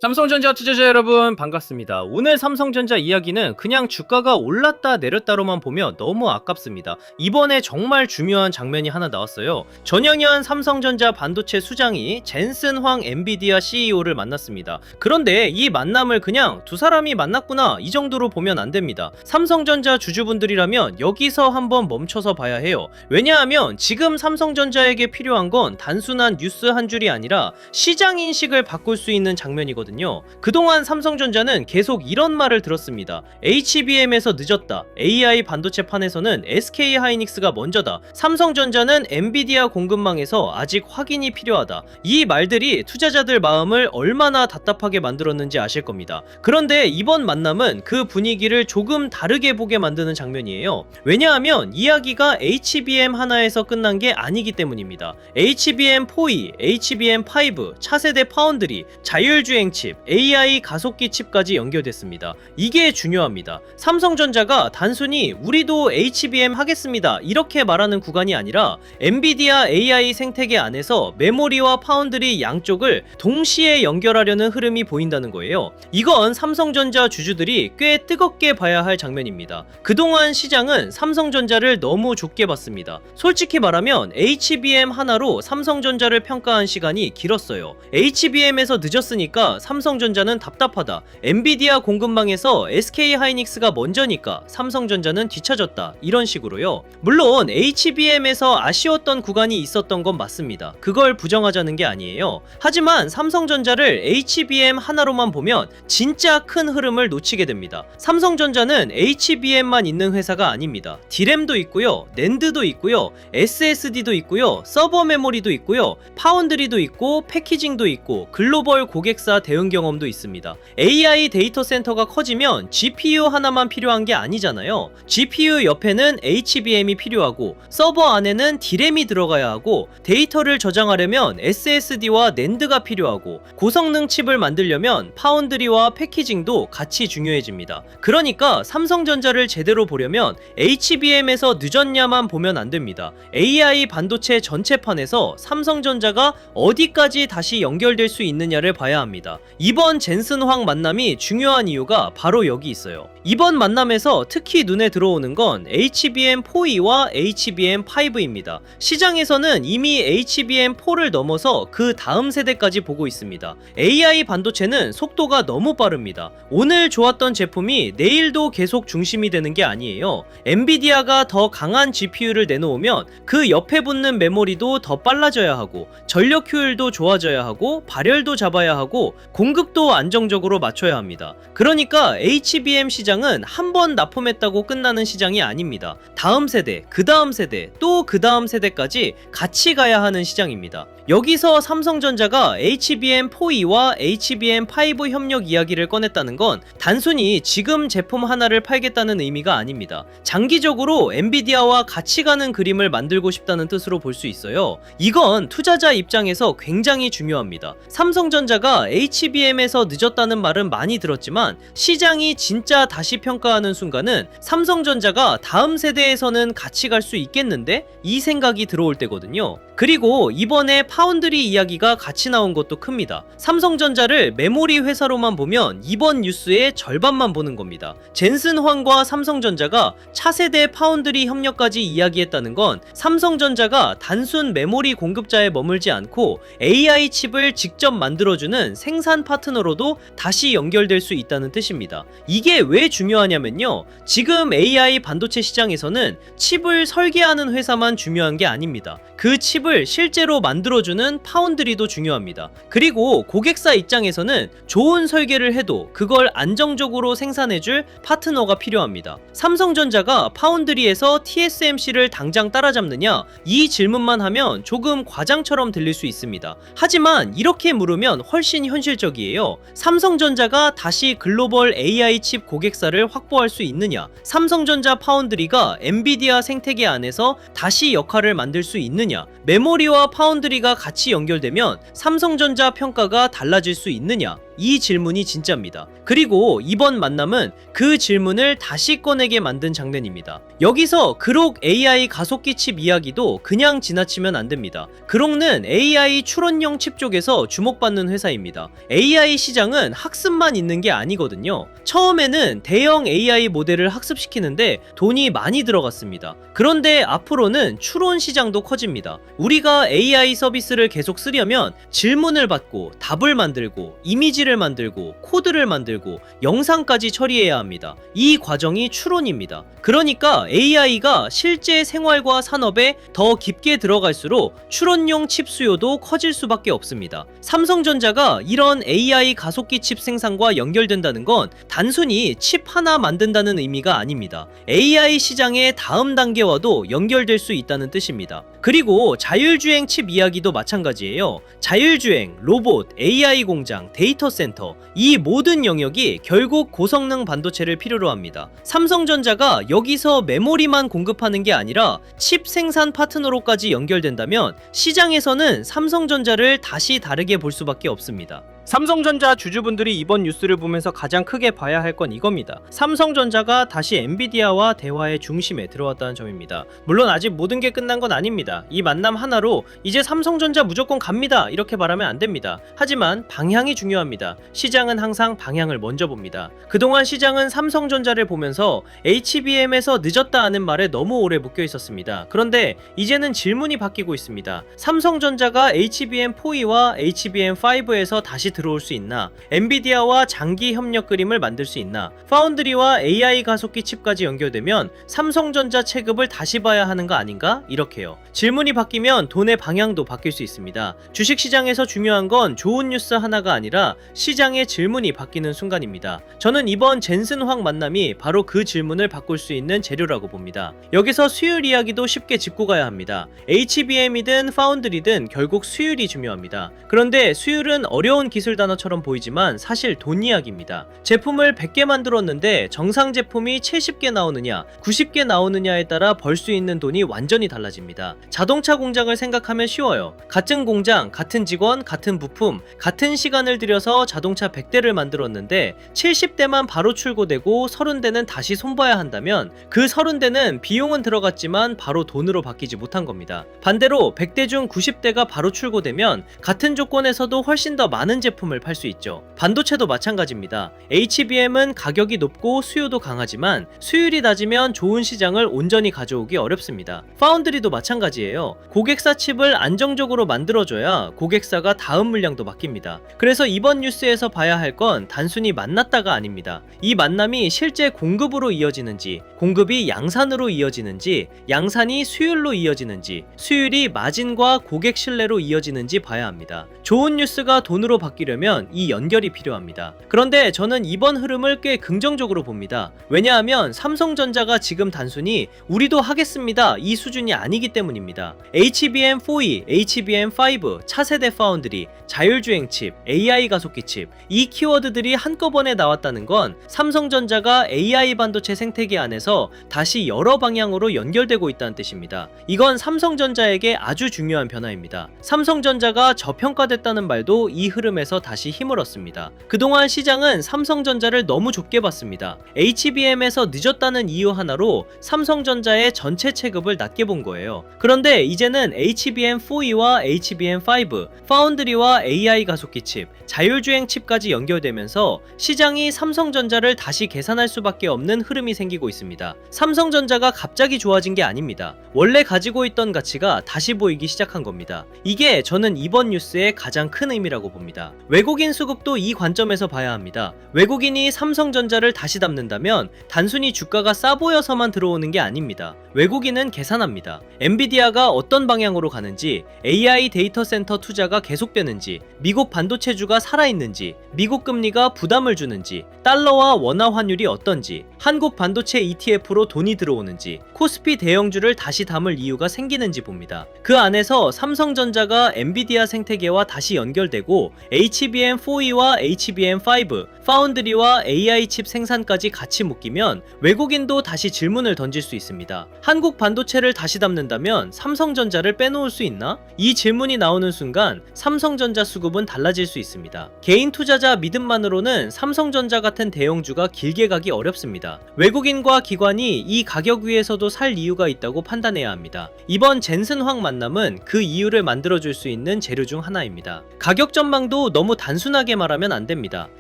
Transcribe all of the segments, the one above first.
삼성전자 투자자 여러분 반갑습니다. 오늘 삼성전자 이야기는 그냥 주가가 올랐다 내렸다로만 보면 너무 아깝습니다. 이번에 정말 중요한 장면이 하나 나왔어요. 전영현 삼성전자 반도체 수장이 젠슨 황 엔비디아 CEO를 만났습니다. 그런데 이 만남을 그냥 두 사람이 만났구나 이 정도로 보면 안 됩니다. 삼성전자 주주분들이라면 여기서 한번 멈춰서 봐야 해요. 왜냐하면 지금 삼성전자에게 필요한 건 단순한 뉴스 한 줄이 아니라 시장 인식을 바꿀 수 있는 장면이거든요. 그동안 삼성전자는 계속 이런 말을 들었습니다. HBM에서 늦었다. AI 반도체 판에서는 SK 하이닉스가 먼저다. 삼성전자는 엔비디아 공급망에서 아직 확인이 필요하다. 이 말들이 투자자들 마음을 얼마나 답답하게 만들었는지 아실 겁니다. 그런데 이번 만남은 그 분위기를 조금 다르게 보게 만드는 장면이에요. 왜냐하면 이야기가 HBM 하나에서 끝난 게 아니기 때문입니다. HBM4E, HBM5, 차세대 파운드리, 자율주행 칩, AI 가속기 칩까지 연결됐습니다. 이게 중요합니다. 삼성전자가 단순히 우리도 HBM 하겠습니다 이렇게 말하는 구간이 아니라 엔비디아 AI 생태계 안에서 메모리와 파운드리 양쪽을 동시에 연결하려는 흐름이 보인다는 거예요. 이건 삼성전자 주주들이 꽤 뜨겁게 봐야 할 장면입니다. 그동안 시장은 삼성전자를 너무 좁게 봤습니다. 솔직히 말하면 HBM 하나로 삼성전자를 평가한 시간이 길었어요. HBM에서 늦었으니까 삼성전자는 답답하다. 엔비디아 공급망에서 SK 하이닉스가 먼저니까 삼성전자는 뒤처졌다. 이런 식으로요. 물론 HBM에서 아쉬웠던 구간이 있었던 건 맞습니다. 그걸 부정하자는 게 아니에요. 하지만 삼성전자를 HBM 하나로만 보면 진짜 큰 흐름을 놓치게 됩니다. 삼성전자는 HBM만 있는 회사가 아닙니다. D램도 있고요, 낸드도 있고요, SSD도 있고요, 서버 메모리도 있고요, 파운드리도 있고, 패키징도 있고, 글로벌 고객사 대응 경험도 있습니다. AI 데이터 센터가 커지면 GPU 하나만 필요한 게 아니잖아요. GPU 옆에는 HBM이 필요하고 서버 안에는 D램이 들어가야 하고 데이터를 저장하려면 SSD와 낸드가 필요하고 고성능 칩을 만들려면 파운드리와 패키징도 같이 중요해집니다. 그러니까 삼성전자를 제대로 보려면 HBM에서 늦었냐만 보면 안 됩니다. AI 반도체 전체판에서 삼성전자가 어디까지 다시 연결될 수 있느냐를 봐야 합니다. 이번 젠슨 황 만남이 중요한 이유가 바로 여기 있어요. 이번 만남에서 특히 눈에 들어오는 건 HBM4E와 HBM5입니다. 시장에서는 이미 HBM4를 넘어서 그 다음 세대까지 보고 있습니다. AI 반도체는 속도가 너무 빠릅니다. 오늘 좋았던 제품이 내일도 계속 중심이 되는 게 아니에요. 엔비디아가 더 강한 GPU를 내놓으면 그 옆에 붙는 메모리도 더 빨라져야 하고 전력 효율도 좋아져야 하고 발열도 잡아야 하고 공급도 안정적으로 맞춰야 합니다. 그러니까 HBM 시장은 한 번 납품했다고 끝나는 시장이 아닙니다. 다음 세대, 그 다음 세대, 또 그 다음 세대까지 같이 가야 하는 시장입니다. 여기서 삼성전자가 HBM4E와 HBM5 협력 이야기를 꺼냈다는 건 단순히 지금 제품 하나를 팔겠다는 의미가 아닙니다. 장기적으로 엔비디아와 같이 가는 그림을 만들고 싶다는 뜻으로 볼 수 있어요. 이건 투자자 입장에서 굉장히 중요합니다. 삼성전자가 HBM에서 늦었다는 말은 많이 들었지만 시장이 진짜 다시 평가하는 순간은 삼성전자가 다음 세대에서는 같이 갈 수 있겠는데? 이 생각이 들어올 때거든요. 그리고 이번에 파운드리 이야기가 같이 나온 것도 큽니다. 삼성전자를 메모리 회사로만 보면 이번 뉴스의 절반만 보는 겁니다. 젠슨 황과 삼성전자가 차세대 파운드리 협력까지 이야기했다는 건 삼성전자가 단순 메모리 공급자에 머물지 않고 AI 칩을 직접 만들어주는 생산 파트너로도 다시 연결될 수 있다는 뜻입니다. 이게 왜 중요하냐면요. 지금 AI 반도체 시장에서는 칩을 설계하는 회사만 중요한 게 아닙니다. 그 칩을 실제로 만들어주는 파운드리도 중요합니다. 그리고 고객사 입장에서는 좋은 설계를 해도 그걸 안정적으로 생산해줄 파트너가 필요합니다. 삼성전자가 파운드리에서 TSMC를 당장 따라잡느냐? 이 질문만 하면 조금 과장처럼 들릴 수 있습니다. 하지만 이렇게 물으면 훨씬 현실적이에요. 삼성전자가 다시 글로벌 AI 칩 고객사를 확보할 수 있느냐? 삼성전자 파운드리가 엔비디아 생태계 안에서 다시 역할을 만들 수 있느냐? 메모리와 파운드리가 같이 연결되면 삼성전자 평가가 달라질 수 있느냐? 이 질문이 진짜입니다. 그리고 이번 만남은 그 질문을 다시 꺼내게 만든 장면입니다. 여기서 그록 AI 가속기 칩 이야기도 그냥 지나치면 안 됩니다. 그록은 AI 추론형 칩 쪽에서 주목받는 회사입니다. AI 시장은 학습만 있는 게 아니거든요. 처음에는 대형 AI 모델을 학습시키는데 돈이 많이 들어갔습니다. 그런데 앞으로는 추론 시장도 커집니다. 우리가 AI 서비스를 계속 쓰려면 질문을 받고 답을 만들고 이미지를 만들고 코드를 만들고 영상까지 처리해야 합니다. 이 과정이 추론입니다. 그러니까 AI가 실제 생활과 산업에 더 깊게 들어갈수록 추론용 칩 수요도 커질 수밖에 없습니다. 삼성전자가 이런 AI 가속기 칩 생산과 연결된다는 건 단순히 칩 하나 만든다는 의미가 아닙니다. AI 시장의 다음 단계와도 연결될 수 있다는 뜻입니다. 그리고 자율주행 칩 이야기도 마찬가지예요. 자율주행, 로봇, AI 공장, 데이터 센터, 이 모든 영역이 결국 고성능 반도체를 필요로 합니다. 삼성전자가 여기서 메모리만 공급하는 게 아니라 칩 생산 파트너로까지 연결된다면 시장에서는 삼성전자를 다시 다르게 볼 수밖에 없습니다. 삼성전자 주주분들이 이번 뉴스를 보면서 가장 크게 봐야 할 건 이겁니다. 삼성전자가 다시 엔비디아와 대화의 중심에 들어왔다는 점입니다. 물론 아직 모든 게 끝난 건 아닙니다. 이 만남 하나로 이제 삼성전자 무조건 갑니다 이렇게 말하면 안 됩니다. 하지만 방향이 중요합니다. 시장은 항상 방향을 먼저 봅니다. 그동안 시장은 삼성전자를 보면서 HBM에서 늦었다 하는 말에 너무 오래 묶여 있었습니다. 그런데 이제는 질문이 바뀌고 있습니다. 삼성전자가 HBM4E와 HBM5에서 다시 들어올 수 있나? 엔비디아와 장기 협력 그림을 만들 수 있나? 파운드리와 AI 가속기 칩까지 연결되면 삼성전자 체급을 다시 봐야 하는 거 아닌가? 이렇게요. 질문이 바뀌면 돈의 방향도 바뀔 수 있습니다. 주식시장에서 중요한 건 좋은 뉴스 하나가 아니라 시장의 질문이 바뀌는 순간입니다. 저는 이번 젠슨 황 만남이 바로 그 질문을 바꿀 수 있는 재료라고 봅니다. 여기서 수율 이야기도 쉽게 짚고 가야 합니다. HBM이든 파운드리든 결국 수율이 중요합니다. 그런데 수율은 어려운 기술 단어처럼 보이지만 사실 돈 이야기입니다. 제품을 100개 만들었는데 정상 제품이 70개 나오느냐 90개 나오느냐에 따라 벌 수 있는 돈이 완전히 달라집니다. 자동차 공장을 생각하면 쉬워요. 같은 공장, 같은 직원, 같은 부품, 같은 시간을 들여서 자동차 100대를 만들었는데 70대만 바로 출고되고 30대는 다시 손봐야 한다면 그 30대는 비용은 들어갔지만 바로 돈으로 바뀌지 못한 겁니다. 반대로 100대 중 90대가 바로 출고되면 같은 조건에서도 훨씬 더 많은 제품을 팔 수 있죠. 반도체도 마찬가지입니다. HBM은 가격이 높고 수요도 강하지만 수율이 낮으면 좋은 시장을 온전히 가져오기 어렵습니다. 파운드리도 마찬가지예요. 고객사 칩을 안정적으로 만들어줘야 고객사가 다음 물량도 맡깁니다. 그래서 이번 뉴스에서 봐야 할 건 단순히 만났다가 아닙니다. 이 만남이 실제 공급으로 이어지는지, 공급이 양산으로 이어지는지, 양산이 수율로 이어지는지, 수율이 마진과 고객 신뢰로 이어지는지 봐야 합니다. 좋은 뉴스가 돈으로 바뀌려면 이 연결이 필요합니다. 그런데 저는 이번 흐름을 꽤 긍정적으로 봅니다. 왜냐하면 삼성전자가 지금 단순히 우리도 하겠습니다 이 수준이 아니기 때문입니다. HBM4E, HBM5, 차세대 파운드리, 자율주행 칩, AI 가속기 칩, 이 키워드들이 한꺼번에 나왔다는 건 삼성전자가 AI 반도체 생태계 안에서 다시 여러 방향으로 연결되고 있다는 뜻입니다. 이건 삼성전자에게 아주 중요한 변화입니다. 삼성전자가 저평가됐다는 말도 이 흐름에서 다시 힘을 얻습니다. 그동안 시장은 삼성전자를 너무 좁게 봤습니다. HBM에서 늦었다는 이유 하나로 삼성전자의 전체 체급을 낮게 본 거예요. 그런데 이제는 HBM4E와 HBM5, 파운드리와 AI 가속기 칩, 자율주행 칩까지 연결되면서 시장이 삼성전자를 다시 계산할 수밖에 없는 흐름이 생기고 있습니다. 삼성전자가 갑자기 좋아진 게 아닙니다. 원래 가지고 있던 가치가 다시 보이기 시작한 겁니다. 이게 저는 이번 뉴스의 가장 큰 의미라고 봅니다. 외국인 수급도 이 관점에서 봐야 합니다. 외국인이 삼성전자를 다시 담는다면 단순히 주가가 싸 보여서만 들어오는 게 아닙니다. 외국인은 계산합니다. 엔비디아가 어떤 방향으로 가는지, AI 데이터 센터 투자가 계속되는지, 미국 반도체주가 살아있는지, 미국 금리가 부담을 주는지, 달러와 원화 환율이 어떤지, 한국 반도체 ETF로 돈이 들어오는지, 코스피 대형주를 다시 담을 이유가 생기는지 봅니다. 그 안에서 삼성전자가 엔비디아 생태계와 다시 연결되고 HBM4E와 HBM5, 파운드리와 AI 칩 생산까지 같이 묶이면 외국인도 다시 질문을 던질 수 있습니다. 한국 반도체를 다시 담는다면 삼성전자를 빼놓을 수 있나? 이 질문이 나오는 순간 삼성전자 수급은 달라질 수 있습니다. 개인 투자자 믿음만으로는 삼성전자 같은 대형주가 길게 가기 어렵습니다. 외국인과 기관이 이 가격 위에서도 살 이유가 있다고 판단해야 합니다. 이번 젠슨황 만남은 그 이유를 만들어줄 수 있는 재료 중 하나입니다. 가격 전망도 너무 단순하게 말하면 안 됩니다.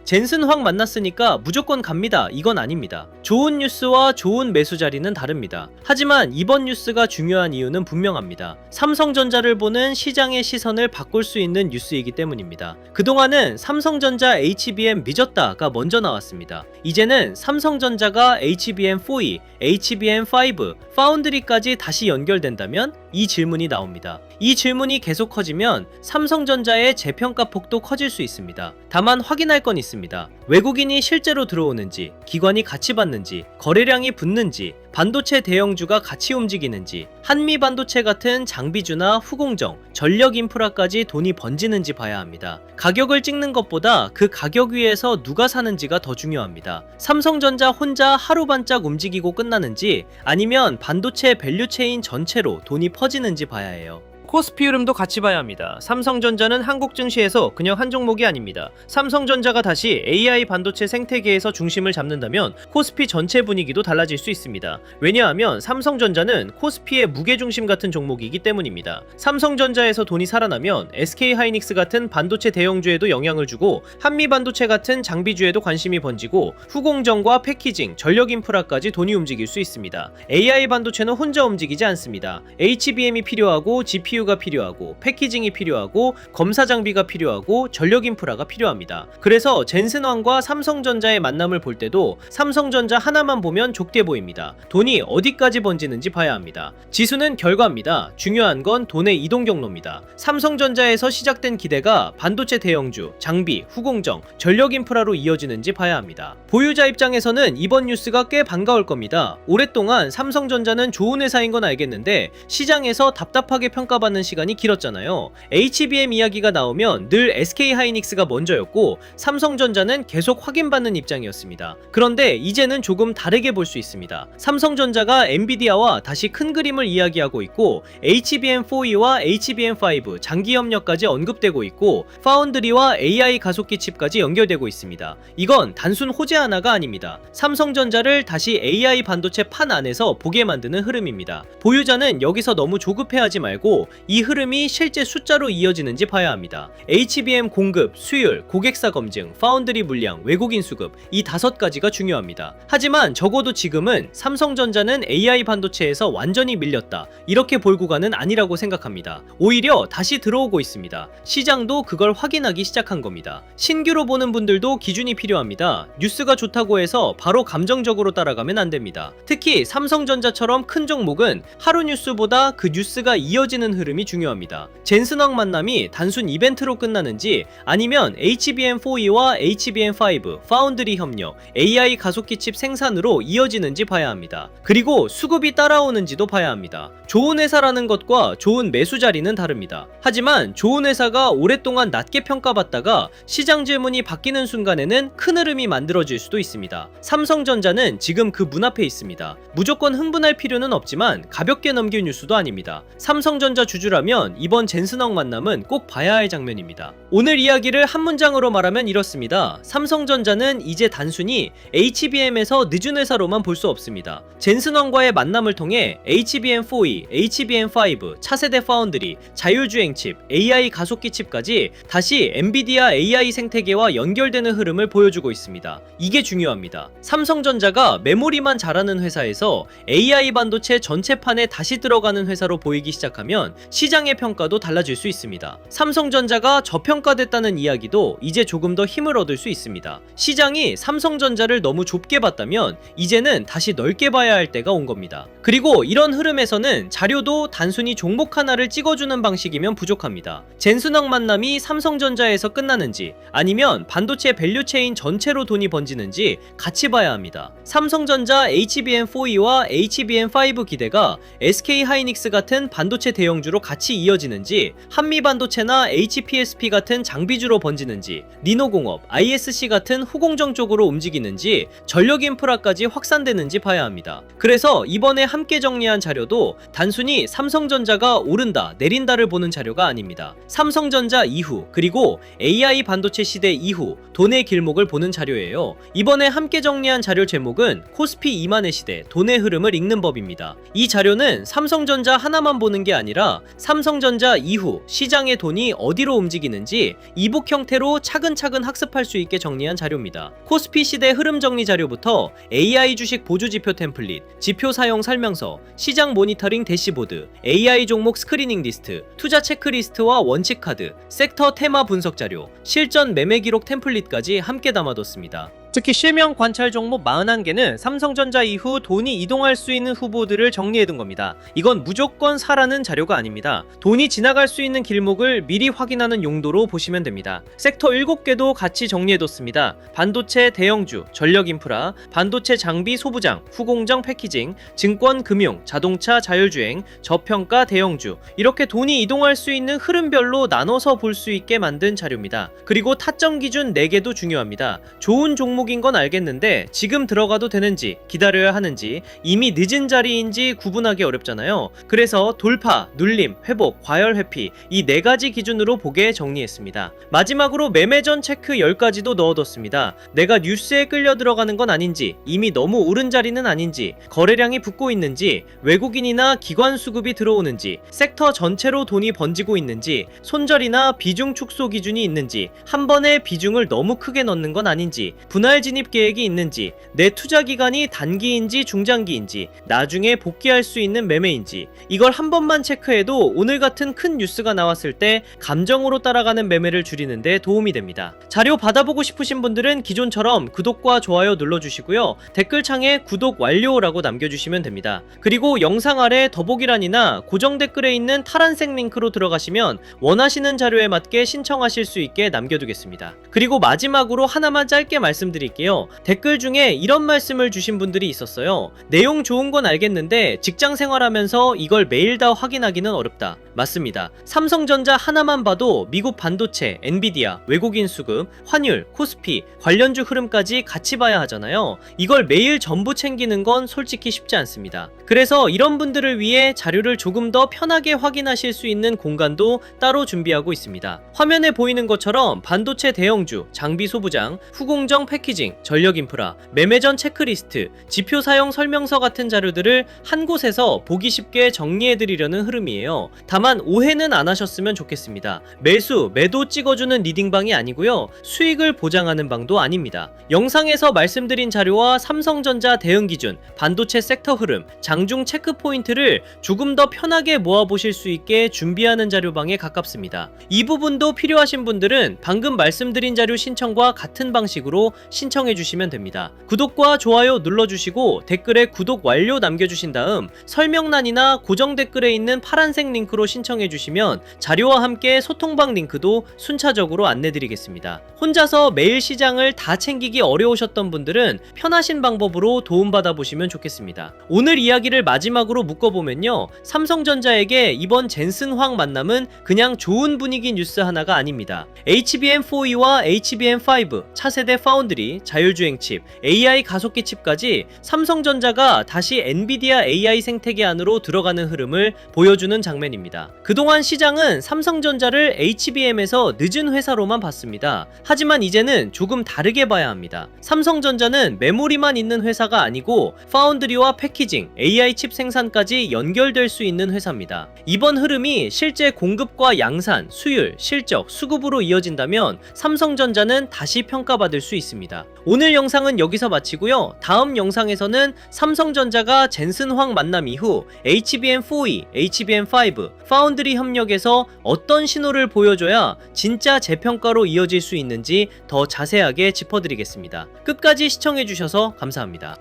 젠슨황 만났으니까 무조건 갑니다. 이건 아닙니다. 좋은 뉴스와 좋은 매수 자리는 다릅니다. 하지만 이번 뉴스가 중요한 이유는 분명합니다. 삼성전자를 보는 시장의 시선을 바꿀 수 있는 뉴스이기 때문입니다. 그동안은 삼성전자 HBM 미졌다가 먼저 나왔습니다. 이제는 삼성전자가 HBM4E, HBM5, 파운드리까지 다시 연결된다면 이 질문이 나옵니다. 이 질문이 계속 커지면 삼성전자의 재평가 폭도 커질 수 있습니다. 다만 확인할 건 있습니다. 외국인이 실제로 들어오는지, 기관이 같이 받는지, 거래량이 붙는지, 반도체 대형주가 같이 움직이는지, 한미 반도체 같은 장비주나 후공정, 전력 인프라까지 돈이 번지는지 봐야 합니다. 가격을 찍는 것보다 그 가격 위에서 누가 사는지가 더 중요합니다. 삼성전자 혼자 하루 반짝 움직이고 끝나는지 아니면 반도체 밸류체인 전체로 돈이 퍼지는지 봐야 해요. 코스피 흐름도 같이 봐야 합니다. 삼성전자는 한국 증시에서 그냥 한 종목이 아닙니다. 삼성전자가 다시 AI 반도체 생태계에서 중심을 잡는다면 코스피 전체 분위기도 달라질 수 있습니다. 왜냐하면 삼성전자는 코스피의 무게중심 같은 종목이기 때문입니다. 삼성전자에서 돈이 살아나면 SK하이닉스 같은 반도체 대형주에도 영향을 주고 한미 반도체 같은 장비주에도 관심이 번지고 후공정과 패키징, 전력 인프라까지 돈이 움직일 수 있습니다. AI 반도체는 혼자 움직이지 않습니다. HBM이 필요하고 GPU가 필요하고 패키징이 필요하고 검사 장비가 필요하고 전력 인프라가 필요합니다. 그래서 젠슨황과 삼성전자의 만남을 볼 때도 삼성전자 하나만 보면 좁게 보입니다. 돈이 어디까지 번지는지 봐야 합니다. 지수는 결과입니다. 중요한 건 돈의 이동 경로입니다. 삼성전자에서 시작된 기대가 반도체 대형주, 장비, 후공정, 전력 인프라로 이어지는지 봐야 합니다. 보유자 입장에서는 이번 뉴스가 꽤 반가울 겁니다. 오랫동안 삼성전자는 좋은 회사인 건 알겠는데 시장에서 답답하게 평가받는 시간이 길었잖아요. HBM 이야기가 나오면 늘 SK하이닉스가 먼저였고 삼성전자는 계속 확인받는 입장이었습니다. 그런데 이제는 조금 다르게 볼 수 있습니다. 삼성전자가 엔비디아와 다시 큰 그림을 이야기하고 있고 HBM4E와 HBM5 장기 협력까지 언급되고 있고 파운드리와 AI 가속기 칩까지 연결되고 있습니다. 이건 단순 호재 하나가 아닙니다. 삼성전자를 다시 AI 반도체 판 안에서 보게 만드는 흐름입니다. 보유자는 여기서 너무 조급해하지 말고 이 흐름이 실제 숫자로 이어지는지 봐야 합니다. HBM 공급, 수율, 고객사 검증, 파운드리 물량, 외국인 수급 이 5가지가 중요합니다. 하지만 적어도 지금은 삼성전자는 AI 반도체에서 완전히 밀렸다 이렇게 볼 구간은 아니라고 생각합니다. 오히려 다시 들어오고 있습니다. 시장도 그걸 확인하기 시작한 겁니다. 신규로 보는 분들도 기준이 필요합니다. 뉴스가 좋다고 해서 바로 감정적으로 따라가면 안 됩니다. 특히 삼성전자처럼 큰 종목은 하루 뉴스보다 그 뉴스가 이어지는 흐름이 중요합니다. 젠슨황 만남이 단순 이벤트로 끝나는지 아니면 HBM4E와 HBM5 파운드리 협력, AI 가속기 칩 생산으로 이어지는지 봐야 합니다. 그리고 수급이 따라오는지도 봐야 합니다. 좋은 회사라는 것과 좋은 매수 자리는 다릅니다. 하지만 좋은 회사가 오랫동안 낮게 평가받다가 시장 질문이 바뀌는 순간에는 큰 흐름이 만들어질 수도 있습니다. 삼성전자는 지금 그 문 앞에 있습니다. 무조건 흥분할 필요는 없지만 가볍게 넘길 뉴스도 아닙니다. 삼성전자 주주라면 이번 젠슨황 만남은 꼭 봐야 할 장면입니다. 오늘 이야기를 한 문장으로 말하면 이렇습니다. 삼성전자는 이제 단순히 HBM에서 늦은 회사로만 볼 수 없습니다. 젠슨황과의 만남을 통해 HBM4E, HBM5, 차세대 파운드리, 자율주행 칩, AI 가속기 칩까지 다시 엔비디아 AI 생태계와 연결되는 흐름을 보여주고 있습니다. 이게 중요합니다. 삼성전자가 메모리만 잘하는 회사에서 AI 반도체 전체판에 다시 들어가는 회사로 보이기 시작하면 시장의 평가도 달라질 수 있습니다. 삼성전자가 저평가됐다는 이야기도 이제 조금 더 힘을 얻을 수 있습니다. 시장이 삼성전자를 너무 좁게 봤다면 이제는 다시 넓게 봐야 할 때가 온 겁니다. 그리고 이런 흐름에서는 자료도 단순히 종목 하나를 찍어주는 방식이면 부족합니다. 젠슨황 만남이 삼성전자에서 끝나는지 아니면 반도체 밸류체인 전체로 돈이 번지는지 같이 봐야 합니다. 삼성전자 HBM4E와 HBM5 기대가 SK하이닉스 같은 반도체 대형주로 반도체주로 같이 이어지는지, 한미반도체나 HPSP 같은 장비주로 번지는지, 니노공업, ISC 같은 후공정 쪽으로 움직이는지, 전력 인프라까지 확산되는지 봐야 합니다. 그래서 이번에 함께 정리한 자료도 단순히 삼성전자가 오른다, 내린다를 보는 자료가 아닙니다. 삼성전자 이후, 그리고 AI 반도체 시대 이후 돈의 길목을 보는 자료예요. 이번에 함께 정리한 자료 제목은 코스피 2만의 시대, 돈의 흐름을 읽는 법입니다. 이 자료는 삼성전자 하나만 보는 게 아니라 삼성전자 이후 시장의 돈이 어디로 움직이는지 이북 형태로 차근차근 학습할 수 있게 정리한 자료입니다. 코스피 시대 흐름 정리 자료부터 AI 주식 보조 지표 템플릿, 지표 사용 설명서, 시장 모니터링 대시보드, AI 종목 스크리닝 리스트, 투자 체크리스트와 원칙 카드, 섹터 테마 분석 자료, 실전 매매 기록 템플릿까지 함께 담아뒀습니다. 특히 실명 관찰 종목 41개는 삼성전자 이후 돈이 이동할 수 있는 후보들을 정리해둔 겁니다. 이건 무조건 사라는 자료가 아닙니다. 돈이 지나갈 수 있는 길목을 미리 확인하는 용도로 보시면 됩니다. 섹터 7개도 같이 정리해뒀습니다. 반도체 대형주, 전력인프라, 반도체 장비 소부장, 후공정 패키징, 증권 금융, 자동차 자율주행, 저평가 대형주, 이렇게 돈이 이동할 수 있는 흐름별로 나눠서 볼 수 있게 만든 자료입니다. 그리고 타점 기준 4개도 중요합니다. 좋은 종목인 건 알겠는데 지금 들어가도 되는지, 기다려야 하는지, 이미 늦은 자리인지 구분하기 어렵잖아요. 그래서 돌파, 눌림, 회복, 과열 회피, 이 4가지 기준으로 보게 정리했습니다. 마지막으로 매매전 체크 10가지도 넣어뒀습니다. 내가 뉴스에 끌려 들어가는 건 아닌지, 이미 너무 오른 자리는 아닌지, 거래량이 붙고 있는지, 외국인이나 기관 수급이 들어오는지, 섹터 전체로 돈이 번지고 있는지, 손절이나 비중 축소 기준이 있는지, 한 번에 비중을 너무 크게 넣는 건 아닌지, 분할 진입 계획이 있는지, 내 투자 기간이 단기인지 중장기인지, 나중에 복귀할 수 있는 매매인지, 이걸 한 번만 체크해도 오늘 같은 큰 뉴스가 나왔을 때 감정으로 따라가는 매매를 줄이는데 도움이 됩니다. 자료 받아보고 싶으신 분들은 기존처럼 구독과 좋아요 눌러주시고요. 댓글창에 구독 완료라고 남겨주시면 됩니다. 그리고 영상 아래 더보기란이나 고정 댓글에 있는 파란색 링크로 들어가시면 원하시는 자료에 맞게 신청하실 수 있게 남겨두겠습니다. 그리고 마지막으로 하나만 짧게 말씀드릴게요. 댓글 중에 이런 말씀을 주신 분들이 있었어요. 내용 좋은 건 알겠는데 직장 생활하면서 이걸 매일 다 확인하기는 어렵다. 맞습니다. 삼성전자 하나만 봐도 미국 반도체, 엔비디아, 외국인 수급, 환율, 코스피, 관련주 흐름까지 같이 봐야 하잖아요. 이걸 매일 전부 챙기는 건 솔직히 쉽지 않습니다. 그래서 이런 분들을 위해 자료를 조금 더 편하게 확인하실 수 있는 공간도 따로 준비하고 있습니다. 화면에 보이는 것처럼 반도체 대형주, 장비 소부장, 후공정 패키징, 전력인프라, 매매전 체크리스트, 지표 사용 설명서 같은 자료들을 한 곳에서 보기 쉽게 정리해드리려는 흐름이에요. 다만 오해는 안 하셨으면 좋겠습니다. 매수, 매도 찍어주는 리딩방이 아니고요. 수익을 보장하는 방도 아닙니다. 영상에서 말씀드린 자료와 삼성전자 대응 기준, 반도체 섹터 흐름, 장중 체크 포인트를 조금 더 편하게 모아보실 수 있게 준비하는 자료방에 가깝습니다. 이 부분도 필요하신 분들은 방금 말씀드린 자료 신청과 같은 방식으로 신청해주시면 됩니다. 구독과 좋아요 눌러주시고 댓글에 구독 완료 남겨주신 다음 설명란이나 고정 댓글에 있는 파란색 링크로 신청해주시면 자료와 함께 소통방 링크도 순차적으로 안내드리겠습니다. 혼자서 매일 시장을 다 챙기기 어려우셨던 분들은 편하신 방법으로 도움받아 보시면 좋겠습니다. 오늘 이야기를 마지막으로 묶어보면요. 삼성전자에게 이번 젠슨 황 만남은 그냥 좋은 분위기 뉴스 하나가 아닙니다. HBM4E와 HBM5, 차세대 파운드리, 자율주행 칩, AI 가속기 칩까지 삼성전자가 다시 엔비디아 AI 생태계 안으로 들어가는 흐름을 보여주는 장면입니다. 그동안 시장은 삼성전자를 HBM에서 늦은 회사로만 봤습니다. 하지만 이제는 조금 다르게 봐야 합니다. 삼성전자는 메모리만 있는 회사가 아니고 파운드리와 패키징, AI 칩 생산까지 연결될 수 있는 회사입니다. 이번 흐름이 실제 공급과 양산, 수율, 실적, 수급으로 이어진다면 삼성전자는 다시 평가받을 수 있습니다. 오늘 영상은 여기서 마치고요. 다음 영상에서는 삼성전자가 젠슨 황 만남 이후 HBM4E, HBM5, 파운드리 협력에서 어떤 신호를 보여줘야 진짜 재평가로 이어질 수 있는지 더 자세하게 짚어드리겠습니다. 끝까지 시청해주셔서 감사합니다.